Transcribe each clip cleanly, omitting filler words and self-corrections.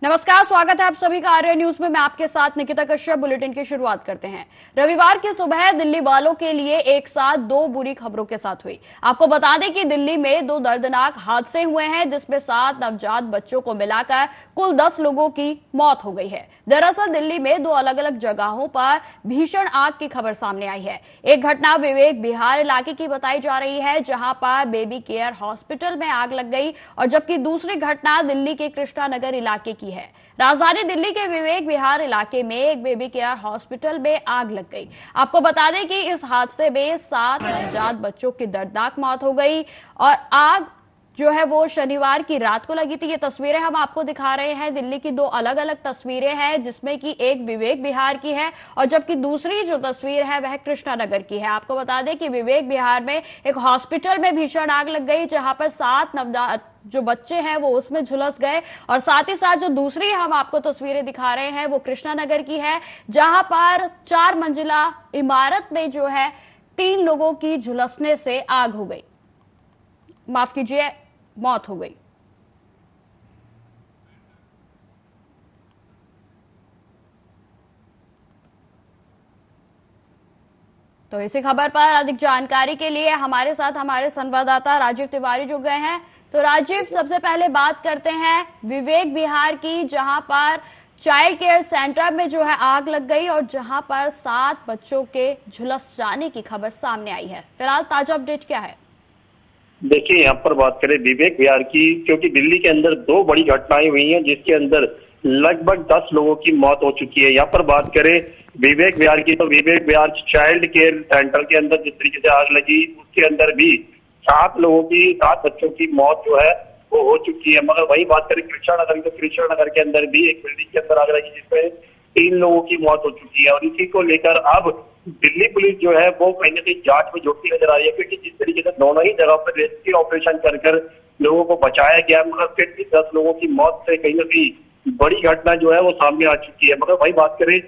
नमस्कार, स्वागत है आप सभी का आर्य न्यूज में। मैं आपके साथ निकिता कश्यप। बुलेटिन की शुरुआत करते हैं। रविवार की सुबह दिल्ली वालों के लिए एक साथ दो बुरी खबरों के साथ हुई। आपको बता दें कि दिल्ली में दो दर्दनाक हादसे हुए हैं, जिसमें 7 नवजात बच्चों को मिलाकर कुल 10 लोगों की मौत हो गई है। दरअसल दिल्ली में दो अलग अलग जगहों पर भीषण आग की खबर सामने आई है। एक घटना विवेक विहार इलाके की बताई जा रही है, जहां पर बेबी केयर हॉस्पिटल में आग लग गई, और जबकि दूसरी घटना दिल्ली के कृष्णा नगर इलाके की है। राजधानी दिल्ली के विवेक विहार इलाके में एक बेबी केयर हॉस्पिटल में आग लग गई। आपको बता दें कि इस हादसे में 7 नवजात बच्चों की दर्दनाक मौत हो गई, और आग जो है वो शनिवार की रात को लगी थी। ये तस्वीरें हम आपको दिखा रहे हैं। दिल्ली की दो अलग अलग तस्वीरें हैं, जिसमें कि एक विवेक विहार की है और जबकि दूसरी जो तस्वीर है वह कृष्णा नगर की है। आपको बता दें कि विवेक विहार में एक हॉस्पिटल में भीषण आग लग गई, जहां पर 7 नवजात जो बच्चे हैं वो उसमें झुलस गए, और साथ ही साथ जो दूसरी हम आपको तस्वीरें दिखा रहे हैं वो कृष्णा नगर की है, जहां पर 4 मंजिला इमारत में जो है 3 लोगों की झुलसने से आग हो गई, माफ कीजिए, मौत हो गई। तो इसी खबर पर अधिक जानकारी के लिए हमारे साथ हमारे संवाददाता राजीव तिवारी जुड़ गए हैं। तो राजीव, सबसे पहले बात करते हैं विवेक विहार की, जहां पर चाइल्ड केयर सेंटर में जो है आग लग गई और जहां पर 7 बच्चों के झुलस जाने की खबर सामने आई है। फिलहाल ताजा अपडेट क्या है? देखिए, यहाँ पर बात करें विवेक विहार की, क्योंकि दिल्ली के अंदर 2 बड़ी घटनाएं हुई हैं, जिसके अंदर लगभग 10 लोगों की मौत हो चुकी है। यहाँ पर बात करें विवेक विहार की, तो Vivek Vihar child care centre के अंदर जिस तरीके से आग लगी, उसके अंदर भी 7 बच्चों की मौत जो है वो हो चुकी है। मगर वही बात करें कृष्णा नगर की, तो कृष्णा नगर के अंदर भी एक बिल्डिंग के अंदर आग लगी, जिसमें 3 लोगों की मौत हो चुकी है। और इसी को लेकर अब दिल्ली पुलिस जो है वो कहीं ना कहीं जांच में जुटती नजर आ रही है, क्योंकि जिस तरीके से दोनों ही जगह पर रेस्क्यू ऑपरेशन कर लोगों को बचाया गया, मगर फिर भी 10 लोगों की मौत से कहीं ना कहीं बड़ी घटना जो है वो सामने आ चुकी है। मगर वही बात करें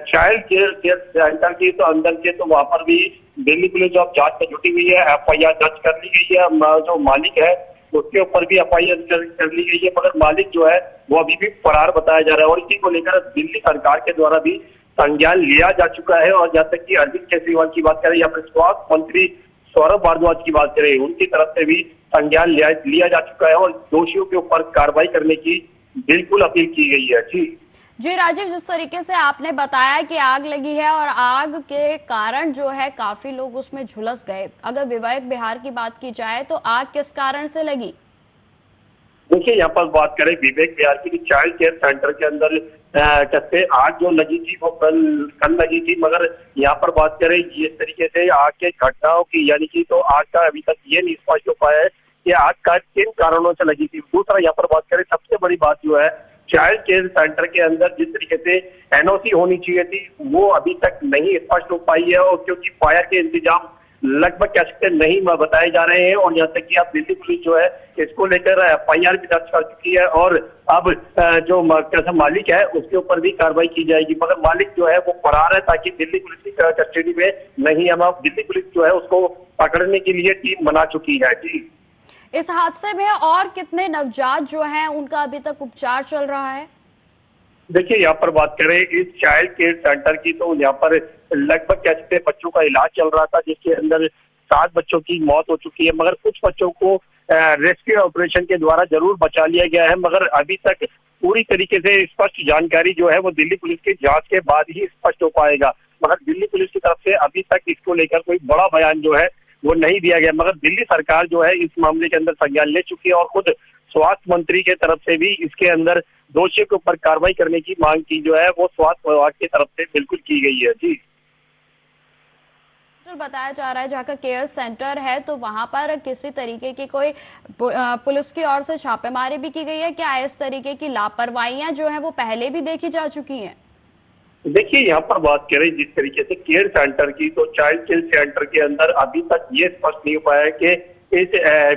चाइल्ड केयर सेंटर की, तो अंदर के, तो वहां पर भी दिल्ली पुलिस जो जांच में जुटी हुई है, FIR दर्ज कर ली गई है। जो मालिक है उसके ऊपर भी FIR कर ली गई है, मगर मालिक जो है वो अभी भी फरार बताया जा रहा है। और इसी को लेकर दिल्ली सरकार के द्वारा भी संज्ञान लिया जा चुका है। और जहां तक कि अरविंद केजरीवाल की बात करें या फिर स्वास्थ्य मंत्री सौरभ भारद्वाज की बात करें, उनकी तरफ से भी संज्ञान लिया जा चुका है और दोषियों के ऊपर कार्रवाई करने की बिल्कुल अपील की गई है। जी राजीव, जिस तरीके से आपने बताया कि आग लगी है और आग के कारण जो है काफी लोग उसमें झुलस गए, अगर विवेक विहार की बात की जाए तो आग किस कारण से लगी? देखिए, यहाँ पर बात करें विवेक विहार की, चाइल्ड केयर सेंटर के अंदर कहते आग जो लगी थी वो कल लगी थी, मगर यहाँ पर बात करें इस तरीके से आग के घटनाओं की, यानी कि तो आग का अभी तक ये नहीं स्पष्ट हो पाया है कि आग का किन कारणों से लगी थी। दूसरा यहाँ पर बात करें, सबसे बड़ी बात जो है चाइल्ड केयर सेंटर के अंदर जिस तरीके से NOC होनी चाहिए थी वो अभी तक नहीं स्पष्ट हो पाई है, और क्योंकि फायर के इंतजाम लगभग कह सकते नहीं बताए जा रहे हैं। और यहाँ तक कि अब दिल्ली पुलिस जो है इसको लेकर FIR भी दर्ज कर चुकी है, और अब जो मालिक है उसके ऊपर भी कार्रवाई की जाएगी। मगर मालिक जो है वो फरार है, ताकि दिल्ली पुलिस की कस्टडी में नहीं। हम दिल्ली पुलिस जो है उसको पकड़ने के लिए टीम बना चुकी है। जी, इस हादसे में और कितने नवजात जो हैं उनका अभी तक उपचार चल रहा है? देखिए, यहाँ पर बात करें इस चाइल्ड केयर सेंटर की, तो यहाँ पर लगभग कह सकते बच्चों का इलाज चल रहा था, जिसके अंदर 7 बच्चों की मौत हो चुकी है। मगर कुछ बच्चों को रेस्क्यू ऑपरेशन के द्वारा जरूर बचा लिया गया है, मगर अभी तक पूरी तरीके से स्पष्ट जानकारी जो है वो दिल्ली पुलिस की जांच के बाद ही स्पष्ट हो पाएगा। मगर दिल्ली पुलिस की तरफ से अभी तक इसको लेकर कोई बड़ा बयान जो है वो नहीं दिया गया। मगर दिल्ली सरकार जो है इस मामले के अंदर संज्ञान ले चुकी है, और खुद स्वास्थ्य मंत्री के तरफ से भी इसके अंदर दोषियों के ऊपर कार्रवाई करने की मांग की जो है वो स्वास्थ्य विभाग की तरफ से बिल्कुल की गई है। जी, बताया जा रहा है जहाँ का केयर सेंटर है, तो वहां पर किसी तरीके की कोई पुलिस की ओर से छापेमारी भी की गई है क्या? इस तरीके की लापरवाहियां जो है वो पहले भी देखी जा चुकी हैं? देखिए, यहाँ पर बात करें जिस तरीके से केयर सेंटर की, तो चाइल्ड केयर सेंटर के अंदर अभी तक ये स्पष्ट नहीं हो पाया है कि इस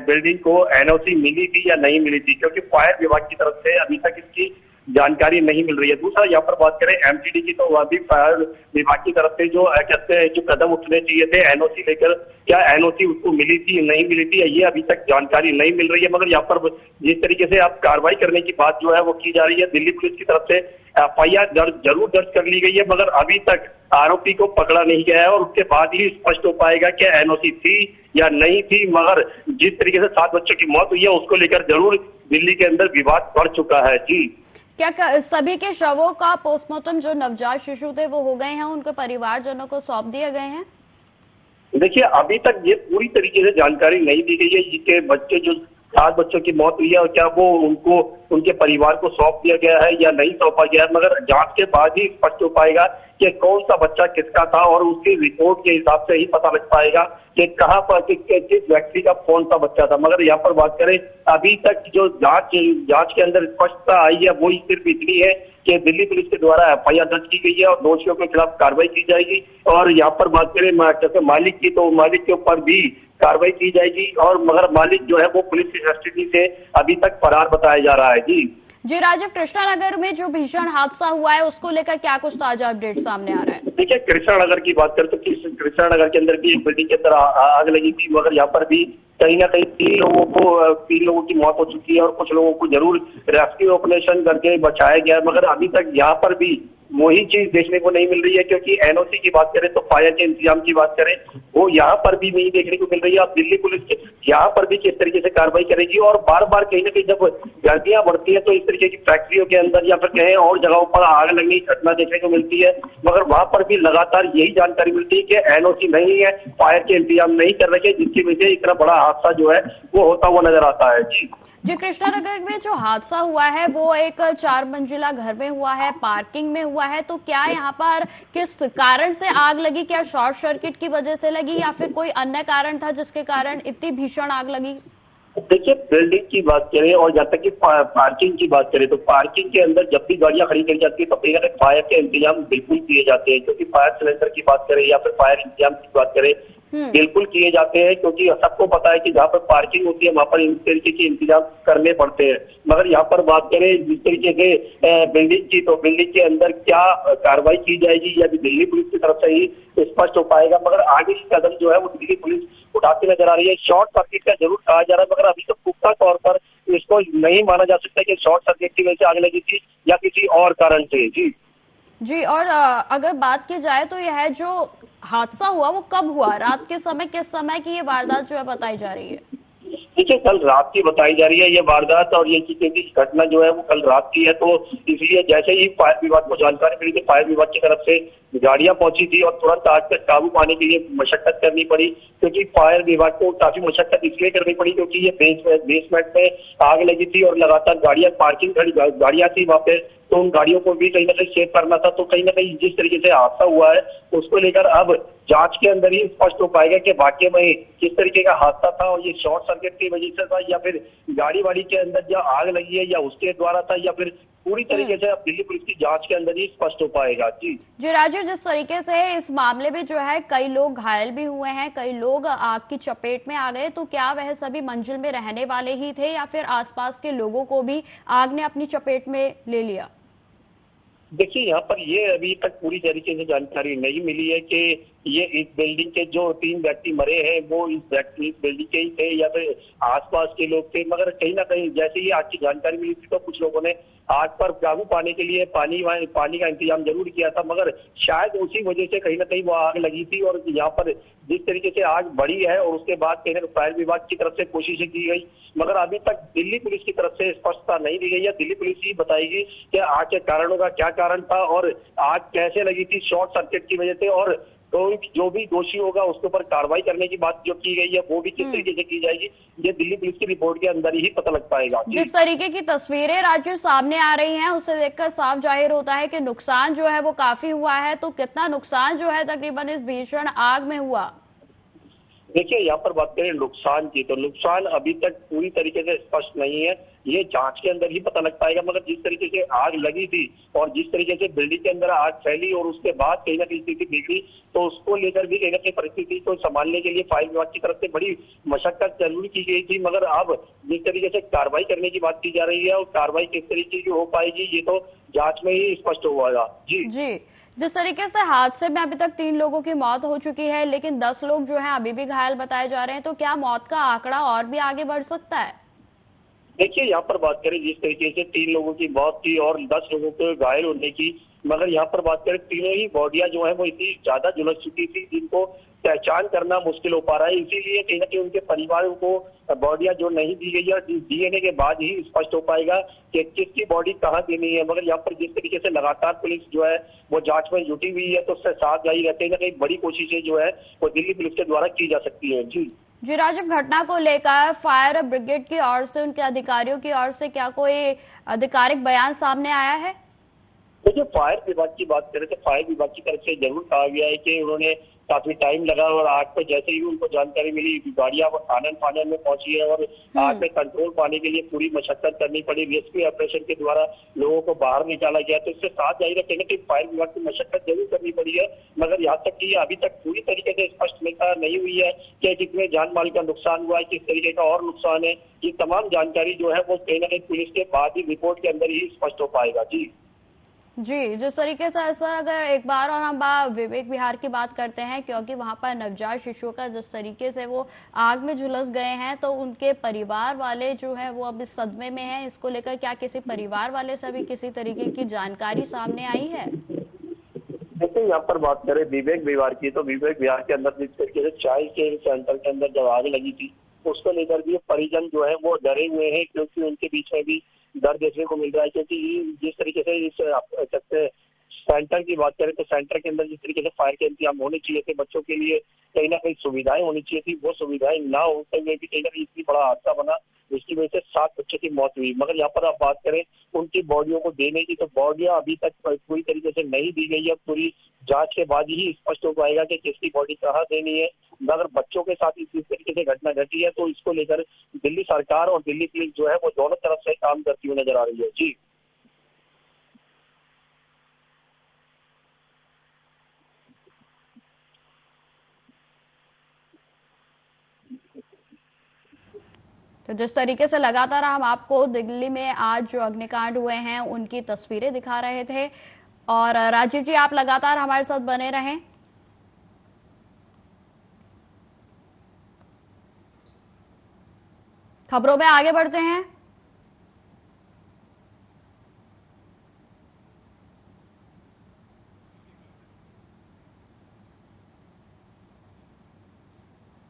बिल्डिंग को NOC मिली थी या नहीं मिली थी, क्योंकि फायर विभाग की तरफ से अभी तक इसकी जानकारी नहीं मिल रही है। दूसरा यहाँ पर बात करें एमटीडी की, तो वह भी फायर विभाग की तरफ से जो कहते हैं जो कदम उठने चाहिए थे एनओसी लेकर, क्या एनओसी उसको मिली थी नहीं मिली थी ये अभी तक जानकारी नहीं मिल रही है। मगर यहाँ पर जिस तरीके से अब कार्रवाई करने की बात जो है वो की जा रही है, दिल्ली पुलिस की तरफ से एफआईआर जरूर दर्ज कर ली गई है, मगर अभी तक आरोपी को पकड़ा नहीं गया है और उसके बाद ही स्पष्ट हो पाएगा कि एनओसी थी या नहीं थी। मगर जिस तरीके से 7 बच्चों की मौत हुई है उसको लेकर जरूर दिल्ली के अंदर विवाद बढ़ चुका है। जी, क्या सभी के शवों का पोस्टमार्टम जो नवजात शिशु थे वो हो गए हैं, उनके परिवारजनों को सौंप दिए गए हैं? देखिए अभी तक ये पूरी तरीके से जानकारी नहीं दी गई है कि बच्चे जो 7 बच्चों की मौत हुई है और क्या वो उनको उनके परिवार को सौंप दिया गया है या नहीं सौंपा गया है। मगर जांच के बाद ही स्पष्ट हो पाएगा कि कौन सा बच्चा किसका था और उसकी रिपोर्ट के हिसाब से ही पता लग पाएगा कि कहां पर किस व्यक्ति का कौन सा बच्चा था। मगर यहाँ पर बात करें अभी तक जो जांच के अंदर स्पष्टता आई है वो सिर्फ इतनी है कि दिल्ली पुलिस के द्वारा एफआईआर दर्ज की गई है और दोषियों के खिलाफ कार्रवाई की जाएगी। और यहाँ पर बात करें जैसे मालिक की, तो मालिक के ऊपर भी कार्रवाई की जाएगी और मगर मालिक जो है वो पुलिस की कस्टडी से अभी तक फरार बताया जा रहा है। जी राजीव, कृष्णानगर में जो भीषण हादसा हुआ है उसको लेकर क्या कुछ ताजा अपडेट सामने आ रहा है? देखिए कृष्णानगर की बात करें तो कृष्णानगर के अंदर भी एक बिल्डिंग के अंदर आग लगी थी, मगर यहाँ पर भी कहीं ना कहीं 3 लोगों की मौत हो चुकी है और कुछ लोगों को जरूर रेस्क्यू ऑपरेशन करके बचाया गया है। मगर अभी तक यहाँ पर भी वही चीज देखने को नहीं मिल रही है, क्योंकि एनओसी की बात करें तो फायर के इंतजाम की बात करें वो यहाँ पर भी नहीं देखने को मिल रही है। अब दिल्ली पुलिस यहाँ पर भी किस तरीके से कार्रवाई करेगी और बार बार कहीं ना कहीं जब गर्दियां बढ़ती है तो इस तरीके की फैक्ट्रियों के अंदर या फिर कहीं और जगहों पर आग लगने की घटना देखने को मिलती है। मगर वहां पर भी लगातार यही जानकारी मिलती है कि एनओसी नहीं है, फायर के इंतजाम नहीं कर रहे, जिसकी वजह से इतना बड़ा हादसा जो है वो होता हुआ नजर आता है। जी कृष्णानगर में जो हादसा हुआ है वो एक 4 मंजिला घर में हुआ है, पार्किंग में हुआ है, तो क्या यहाँ पर किस कारण से आग लगी? क्या शॉर्ट सर्किट की वजह से लगी या फिर कोई अन्य कारण था जिसके कारण इतनी भीषण आग लगी? देखिए बिल्डिंग की बात करें और जब तक कि पार्किंग की बात करें तो पार्किंग के अंदर जब भी गाड़ियां खड़ी करी जाती है तो कहीं ना कहीं फायर के इंतजाम बिल्कुल किए जाते हैं, क्योंकि फायर सिलेंडर की बात करें या फिर फायर इंतजाम की बात करें बिल्कुल किए जाते हैं, क्योंकि सबको पता है कि जहाँ पर पार्किंग होती है वहां पर इस तरीके के इंतजाम करने पड़ते हैं। मगर यहाँ पर बात करें जिस तरीके से बिल्डिंग की, तो बिल्डिंग के अंदर क्या कार्रवाई की जाएगी या दिल्ली पुलिस की तरफ से ही स्पष्ट हो पाएगा। मगर आगे की कदम जो है वो दिल्ली पुलिस उठाती नजर आ रही है। शॉर्ट सर्किट का जरूर कहा जा रहा है, मगर अभी तो पुख्ता तौर पर इसको नहीं माना जा सकता कि शॉर्ट सर्किट की वजह से आग लगी थी या किसी और कारण से। जी और अगर बात की जाए तो यह जो हादसा हुआ वो कब हुआ? रात के समय, किस समय की ये वारदात जो है बताई जा रही है? देखिए कल रात की बताई जा रही है ये वारदात और ये घटना जो है वो कल रात की है, तो इसलिए जैसे ही फायर विभाग को जानकारी मिली थी फायर विभाग की तरफ से गाड़ियां पहुंची थी और तुरंत आग पर काबू पाने के लिए मशक्कत करनी पड़ी, क्योंकि फायर विभाग को काफी मशक्कत इसलिए करनी पड़ी क्योंकि ये बेसमेंट में आग लगी थी और लगातार गाड़ियां पार्किंग गाड़ियां थी वहां पे, तो उन गाड़ियों को भी कहीं ना कहीं सेव करना था। तो कहीं ना कहीं जिस तरीके से हादसा हुआ है उसको लेकर अब जांच के अंदर ही स्पष्ट हो पाएगा कि वाकई में किस तरीके का हादसा था और ये शॉर्ट सर्किट की वजह से था या फिर गाड़ी वाड़ी के अंदर जो आग लगी है या उसके द्वारा था या फिर पूरी तरीके से अब दिल्ली पुलिस की जांच के अंदर ही स्पष्ट हो पाएगा। जी राजीव, जिस तरीके से इस मामले में जो है कई लोग घायल भी हुए हैं, कई लोग आग की चपेट में आ गए, तो क्या वह सभी मंजिल में रहने वाले ही थे या फिर आसपास के लोगों को भी आग ने अपनी चपेट में ले लिया? देखिए यहाँ पर ये अभी तक पूरी तरीके से जानकारी नहीं मिली है कि ये इस बिल्डिंग के जो 3 व्यक्ति मरे हैं वो इस बिल्डिंग के ही थे या फिर आसपास के लोग थे। मगर कहीं ना कहीं जैसे ही आग की जानकारी मिली थी तो कुछ लोगों ने आग पर काबू पाने के लिए पानी का इंतजाम जरूर किया था, मगर शायद उसी वजह से कहीं ना कहीं वो आग लगी थी। और यहाँ पर जिस तरीके से आग बढ़ी है और उसके बाद कहीं ना फायर विभाग की तरफ से कोशिशें की गई, मगर अभी तक दिल्ली पुलिस की तरफ से स्पष्टता नहीं दी गई है। दिल्ली पुलिस ही बताएगी कि आग के कारणों का क्या कारण था और आग कैसे लगी थी शॉर्ट सर्किट की वजह से, और तो जो भी दोषी होगा उसके ऊपर कार्रवाई करने की बात जो की गई है वो भी किस तरीके से की जाएगी ये दिल्ली पुलिस की रिपोर्ट के अंदर ही पता लग पाएगा। जिस तरीके की तस्वीरें राज्य सामने आ रही हैं उसे देखकर साफ जाहिर होता है कि नुकसान जो है वो काफी हुआ है, तो कितना नुकसान जो है तकरीबन इस भीषण आग में हुआ? देखिए यहाँ पर बात करें नुकसान की, तो नुकसान अभी तक पूरी तरीके से स्पष्ट नहीं है। ये जांच के अंदर ही पता लग पाएगा। मगर जिस तरीके से आग लगी थी और जिस तरीके से बिल्डिंग के अंदर आग फैली और उसके बाद कहीं ना कहीं स्थिति बिगड़ी, तो उसको लेकर भी कहीं ना कहीं परिस्थिति को संभालने के लिए फायर विभाग की तरफ से बड़ी मशक्कत जरूर की गई थी। मगर अब जिस तरीके से कार्रवाई करने की बात की जा रही है और कार्रवाई किस तरीके की हो पाएगी, ये तो जांच में ही स्पष्ट होगा। जी जी, जिस तरीके से हादसे में अभी तक 3 लोगों की मौत हो चुकी है, लेकिन 10 लोग जो हैं अभी भी घायल बताए जा रहे हैं, तो क्या मौत का आंकड़ा और भी आगे बढ़ सकता है? देखिए, यहाँ पर बात करें जिस तरीके से 3 लोगों की मौत की और 10 लोगों के घायल होने की, मगर यहाँ पर बात करें तीनों ही बॉडियां जो है वो इतनी ज्यादा झुलस चुकी थी जिनको पहचान करना मुश्किल हो पा रहा है। इसीलिए कहीं ना कहीं उनके परिवारों को बॉडियां जो नहीं दी गई है, डीएनए के बाद ही स्पष्ट हो पाएगा कि किसकी बॉडी कहाँ देनी है। मगर यहाँ पर जिस तरीके से लगातार पुलिस जो है वो जांच में जुटी हुई है, तो उससे साथ जारी रहते हैं, कहीं बड़ी कोशिशें जो है वो दिल्ली पुलिस के द्वारा की जा सकती है। जी जी राजीव, घटना को लेकर फायर ब्रिगेड की ओर से, उनके अधिकारियों की ओर से क्या कोई आधिकारिक बयान सामने आया है? देखिए, फायर विभाग की बात करें तो फायर विभाग की तरफ से जरूर कहा गया है कि उन्होंने काफी टाइम लगा और आग पे जैसे ही उनको जानकारी मिली, गाड़ियां आनन फानन में पहुंची है और आग पे कंट्रोल पाने के लिए पूरी मशक्कत करनी पड़ी। रेस्क्यू ऑपरेशन के द्वारा लोगों को बाहर निकाला गया। तो इससे साथ जाहिर रखेंगे कि फायर विभाग की मशक्कत जरूर करनी पड़ी है, मगर यहाँ तक कि अभी तक पूरी तरीके से स्पष्टता नहीं हुई है कि कितने जान माल का नुकसान हुआ है, किस तरीके का और नुकसान है। ये तमाम जानकारी जो है वो कहीं ना कहीं पुलिस के बाद ही रिपोर्ट के अंदर ही स्पष्ट हो पाएगा। जी जी, जिस तरीके से ऐसा, अगर एक बार और हम विवेक विहार की बात करते हैं, क्योंकि वहां पर नवजात शिशुओं का जिस तरीके से वो आग में झुलस गए हैं, तो उनके परिवार वाले जो है वो अब इस सदमे में हैं। इसको लेकर क्या किसी परिवार वाले से भी किसी तरीके की जानकारी सामने आई है? देखिए, यहाँ पर बात करें विवेक विहार की, तो विवेक विहार के अंदर जिस तरीके से चाय के सेंटर के अंदर जब आग लगी थी, उसको लेकर भी परिजन जो है वो डरे हुए हैं, क्योंकि उनके बीच में भी डर देखने को मिल रहा है। क्योंकि जिस तरीके से इस सकते सेंटर की बात करें तो सेंटर के अंदर जिस तरीके से फायर के इंतजाम होने चाहिए थे, बच्चों के लिए कहीं ना कहीं सुविधाएं होनी चाहिए थी, वो सुविधाएं ना होते हुए भी कहीं ना कहीं इतनी बड़ा हादसा बना, जिसकी वजह से 7 बच्चों की मौत हुई। मगर यहाँ पर आप बात करें उनकी बॉडियों को देने की, तो बॉडियां अभी तक पूरी तरीके से नहीं दी गई है। पूरी जांच के बाद ही स्पष्ट हो पाएगा कि किसकी बॉडी कहाँ देनी है। मगर बच्चों के साथ इस तरीके से घटना घटी है, तो इसको लेकर दिल्ली सरकार और दिल्ली पुलिस जो है वो दोनों तरफ से काम करती हुई नजर आ रही है। जी तो जिस तरीके से लगातार हम आपको दिल्ली में आज जो अग्निकांड हुए हैं उनकी तस्वीरें दिखा रहे थे, और राजीव जी आप लगातार हमारे साथ बने रहें। खबरों में आगे बढ़ते हैं।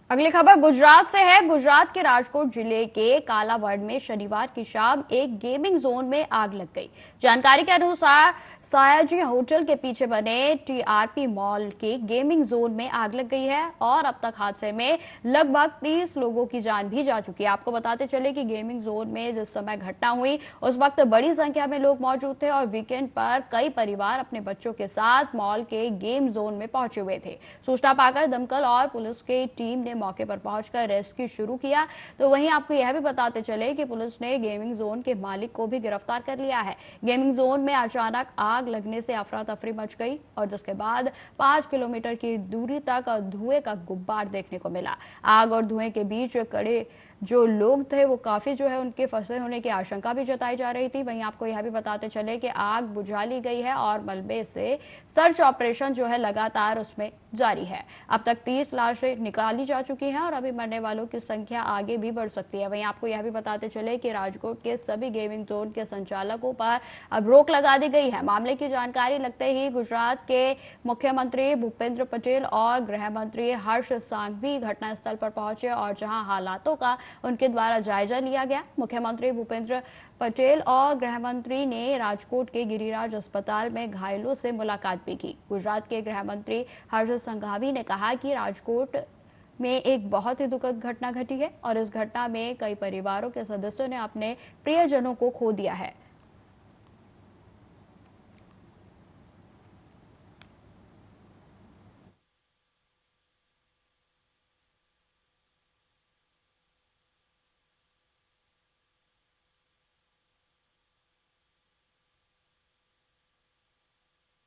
अगली खबर गुजरात से है। गुजरात के राजकोट जिले के कालावड में शनिवार की शाम एक गेमिंग जोन में आग लग गई। जानकारी के अनुसार सायाजी होटल के पीछे बने टीआरपी मॉल के गेमिंग जोन में आग लग गई है और अब तक हादसे में लगभग 30 लोगों की जान भी जा चुकी है। आपको बताते चले कि गेमिंग जोन में जिस समय घटना हुई उस वक्त बड़ी संख्या में लोग मौजूद थे और वीकेंड पर कई परिवार अपने बच्चों के साथ मॉल के गेम जोन में पहुंचे हुए थे। सूचना पाकर दमकल और पुलिस की टीम ने मौके पर पहुंचकर रेस्क्यू शुरू किया। तो वहीं आपको यह भी बताते चले कि पुलिस ने गेमिंग जोन के मालिक को भी गिरफ्तार कर लिया है। गेमिंग जोन में अचानक आग लगने से अफरा तफरी मच गई और जिसके बाद 5 किलोमीटर की दूरी तक धुएं का गुब्बार देखने को मिला। आग और धुएं के बीच खड़े जो लोग थे वो काफी जो है उनके फंसे होने की आशंका भी जताई जा रही थी। वहीं आपको यह भी बताते चले कि आग बुझा ली गई है और मलबे से सर्च ऑपरेशन जो है लगातार उसमें जारी है। अब तक 30 लाशें निकाली जा चुकी हैं और अभी मरने वालों की संख्या आगे भी बढ़ सकती है। वहीं आपको यह भी बताते चले कि राजकोट के सभी गेमिंग जोन के संचालकों पर अब रोक लगा दी गई है। मामले की जानकारी लगते ही गुजरात के मुख्यमंत्री भूपेंद्र पटेल और गृह मंत्री हर्ष सांघवी घटनास्थल पर पहुंचे और जहां हालातों का उनके द्वारा जायजा लिया गया। मुख्यमंत्री भूपेंद्र पटेल और गृह मंत्री ने राजकोट के गिरिराज अस्पताल में घायलों से मुलाकात भी की। गुजरात के गृह मंत्री हर्ष सांघवी ने कहा कि राजकोट में एक बहुत ही दुखद घटना घटी है और इस घटना में कई परिवारों के सदस्यों ने अपने प्रियजनों को खो दिया है।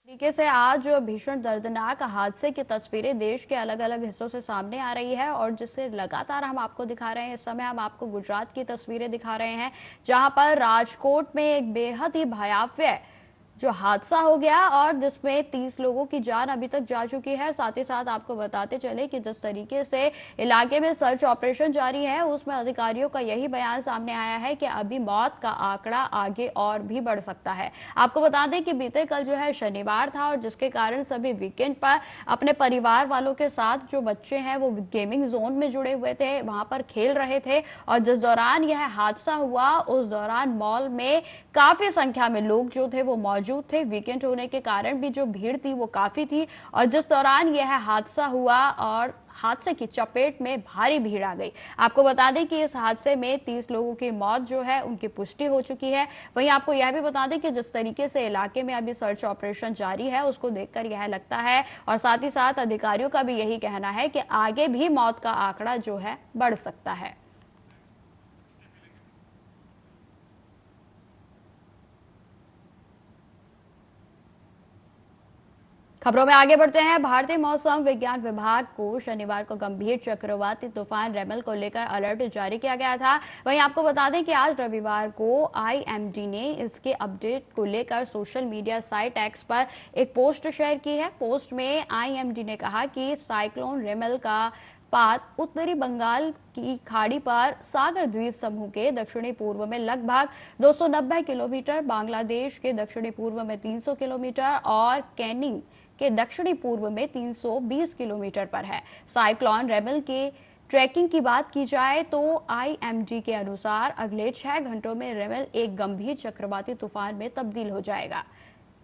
तरीके से आज भीषण दर्दनाक हादसे की तस्वीरें देश के अलग अलग हिस्सों से सामने आ रही है और जिसे लगातार हम आपको दिखा रहे हैं। इस समय हम आपको गुजरात की तस्वीरें दिखा रहे हैं, जहां पर राजकोट में एक बेहद ही भयावह जो हादसा हो गया और जिसमें 30 लोगों की जान अभी तक जा चुकी है। साथ ही साथ आपको बताते चले कि जिस तरीके से इलाके में सर्च ऑपरेशन जारी है, उसमें अधिकारियों का यही बयान सामने आया है कि अभी मौत का आंकड़ा आगे और भी बढ़ सकता है। आपको बता दें कि बीते कल जो है शनिवार था और जिसके कारण सभी वीकेंड पर अपने परिवार वालों के साथ जो बच्चे हैं वो गेमिंग जोन में जुड़े हुए थे, वहां पर खेल रहे थे और जिस दौरान यह हादसा हुआ उस दौरान मॉल में काफी संख्या में लोग जो थे वो मौजूद थे। वीकेंड होने के कारण भी जो भीड़ थी वो काफी थी और जिस दौरान यह हादसा हुआ और हादसे की चपेट में भारी भीड़ आ गई। आपको बता दें कि इस हादसे में 30 लोगों की मौत जो है उनकी पुष्टि हो चुकी है। वहीं आपको यह भी बता दें कि जिस तरीके से इलाके में अभी सर्च ऑपरेशन जारी है उसको देखकर यह लगता है और साथ ही साथ अधिकारियों का भी यही कहना है कि आगे भी मौत का आंकड़ा जो है बढ़ सकता है। खबरों में आगे बढ़ते हैं। भारतीय मौसम विज्ञान विभाग को शनिवार को गंभीर चक्रवाती तूफान रेमल को लेकर अलर्ट जारी किया गया था। वहीं आपको बता दें कि आज रविवार को आईएमडी ने इसके अपडेट को लेकर सोशल मीडिया साइट एक्स पर एक पोस्ट शेयर की है। पोस्ट में आईएमडी ने कहा कि साइक्लोन रेमल का पात उत्तरी बंगाल की खाड़ी पर सागर द्वीप समूह के दक्षिणी पूर्व में लगभग 290 किलोमीटर, बांग्लादेश के दक्षिणी पूर्व में 300 किलोमीटर और कैनिंग के दक्षिणी पूर्व में 320 किलोमीटर पर है। साइक्लोन रेमल के ट्रैकिंग की बात की जाए तो आईएमडी के अनुसार अगले 6 घंटों में रेमल एक गंभीर चक्रवाती तूफान में तब्दील हो जाएगा।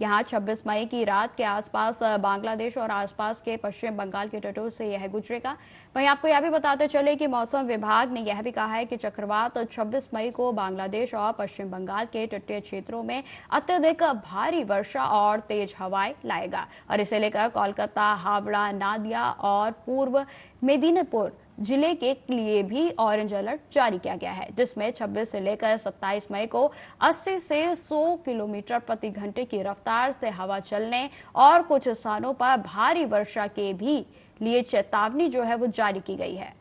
यहाँ 26 मई की रात के आसपास बांग्लादेश और आसपास के पश्चिम बंगाल के तटों से यह गुजरेगा। वहीं आपको यह भी बताते चले कि मौसम विभाग ने यह भी कहा है कि चक्रवात 26 मई को बांग्लादेश और पश्चिम बंगाल के तटीय क्षेत्रों में अत्यधिक भारी वर्षा और तेज हवाएं लाएगा और इसे लेकर कोलकाता, हावड़ा, नादिया और पूर्व मेदिनीपुर जिले के लिए भी ऑरेंज अलर्ट जारी किया गया है, जिसमें 26 से लेकर 27 मई को 80 से 100 किलोमीटर प्रति घंटे की रफ्तार से हवा चलने और कुछ स्थानों पर भारी वर्षा के भी लिए चेतावनी जो है वो जारी की गई है।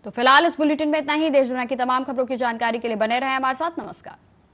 तो फिलहाल इस बुलेटिन में इतना ही। देश दुनिया की तमाम खबरों की जानकारी के लिए बने रहें हमारे साथ। नमस्कार।